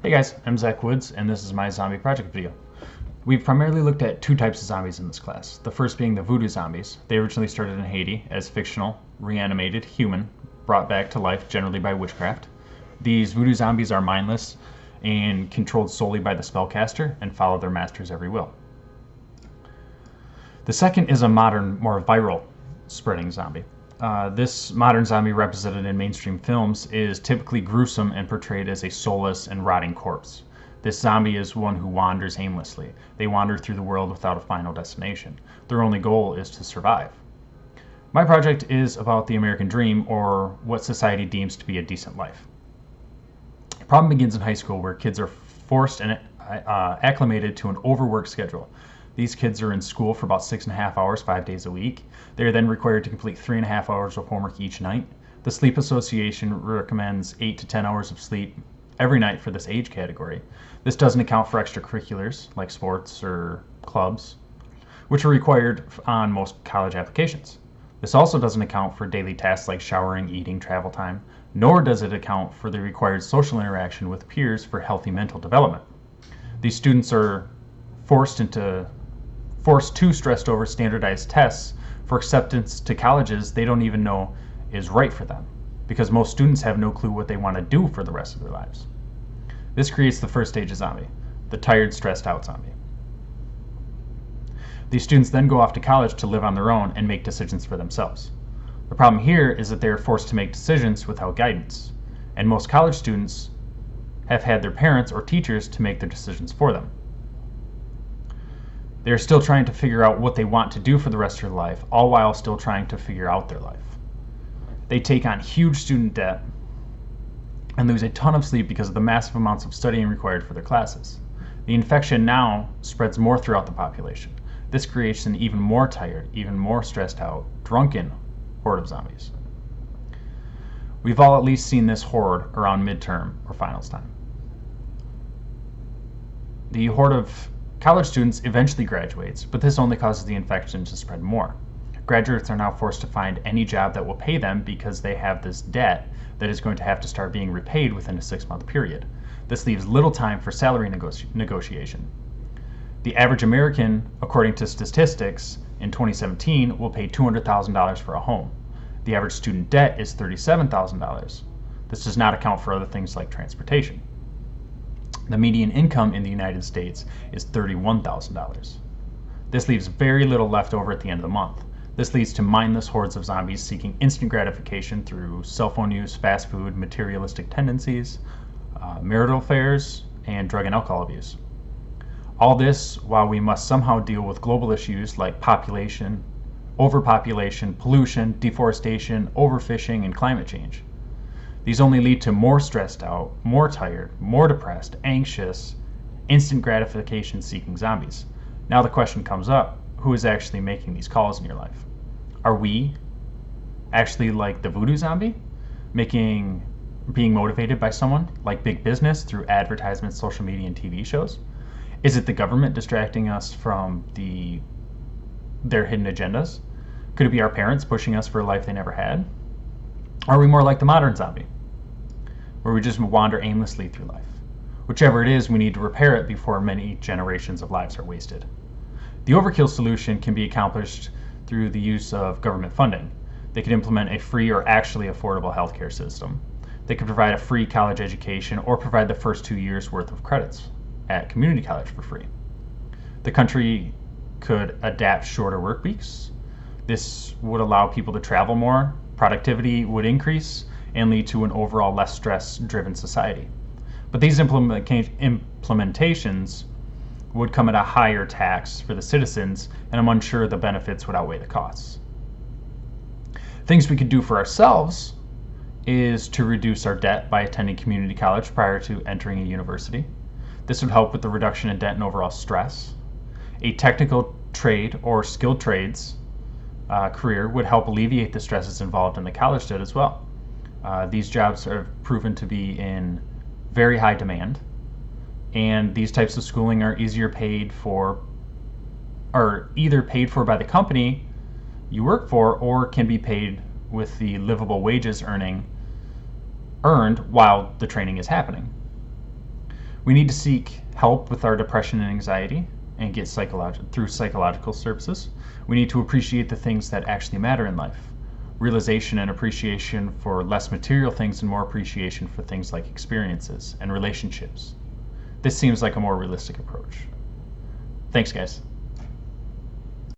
Hey guys, I'm Zach Woods, and this is my zombie project video. We've primarily looked at two types of zombies in this class. The first being the voodoo zombies. They originally started in Haiti as fictional, reanimated human, brought back to life generally by witchcraft. These voodoo zombies are mindless and controlled solely by the spellcaster and follow their master's every will. The second is a modern, more viral spreading zombie. This modern zombie represented in mainstream films is typically gruesome and portrayed as a soulless and rotting corpse. This zombie is one who wanders aimlessly. They wander through the world without a final destination. Their only goal is to survive. My project is about the American dream, or what society deems to be a decent life. The problem begins in high school, where kids are forced and acclimated to an overworked schedule. These kids are in school for about 6.5 hours, 5 days a week. They are then required to complete 3.5 hours of homework each night. The Sleep Association recommends 8 to 10 hours of sleep every night for this age category. This doesn't account for extracurriculars like sports or clubs, which are required on most college applications. This also doesn't account for daily tasks like showering, eating, travel time, nor does it account for the required social interaction with peers for healthy mental development. These students are forced to stressed over standardized tests for acceptance to colleges they don't even know is right for them, because most students have no clue what they want to do for the rest of their lives. This creates the first stage of zombie, the tired, stressed out zombie. These students then go off to college to live on their own and make decisions for themselves. The problem here is that they are forced to make decisions without guidance, and most college students have had their parents or teachers to make their decisions for them. They're still trying to figure out what they want to do for the rest of their life, all while still trying to figure out their life. They take on huge student debt and lose a ton of sleep because of the massive amounts of studying required for their classes. The infection now spreads more throughout the population. This creates an even more tired, even more stressed out, drunken horde of zombies. We've all at least seen this horde around midterm or finals time. The horde of college students eventually graduates, but this only causes the infection to spread more. Graduates are now forced to find any job that will pay them because they have this debt that is going to have to start being repaid within a 6-month period. This leaves little time for salary negotiation. The average American, according to statistics, in 2017 will pay $200,000 for a home. The average student debt is $37,000. This does not account for other things like transportation. The median income in the United States is $31,000. This leaves very little left over at the end of the month. This leads to mindless hordes of zombies seeking instant gratification through cell phone use, fast food, materialistic tendencies, marital affairs, and drug and alcohol abuse. All this while we must somehow deal with global issues like population, overpopulation, pollution, deforestation, overfishing, and climate change. These only lead to more stressed out, more tired, more depressed, anxious, instant gratification seeking zombies. Now the question comes up, who is actually making these calls in your life? Are we actually like the voodoo zombie, being motivated by someone like big business through advertisements, social media, and TV shows? Is it the government distracting us from their hidden agendas? Could it be our parents pushing us for a life they never had? Are we more like the modern zombie, where we just wander aimlessly through life? Whichever it is, we need to repair it before many generations of lives are wasted. The overkill solution can be accomplished through the use of government funding. They could implement a free or actually affordable healthcare system. They could provide a free college education or provide the first 2 years worth of credits at community college for free. The country could adapt shorter work weeks. This would allow people to travel more, productivity would increase, and lead to an overall less stress-driven society. But these implementations would come at a higher tax for the citizens, and I'm unsure the benefits would outweigh the costs. Things we could do for ourselves is to reduce our debt by attending community college prior to entering a university. This would help with the reduction in debt and overall stress. A technical trade or skilled trades career would help alleviate the stresses involved in the college debt as well. These jobs are proven to be in very high demand, and these types of schooling are either paid for by the company you work for, or can be paid with the livable wages earned while the training is happening. We need to seek help with our depression and anxiety and get through psychological services. We need to appreciate the things that actually matter in life. Realization and appreciation for less material things and more appreciation for things like experiences and relationships. This seems like a more realistic approach. Thanks, guys.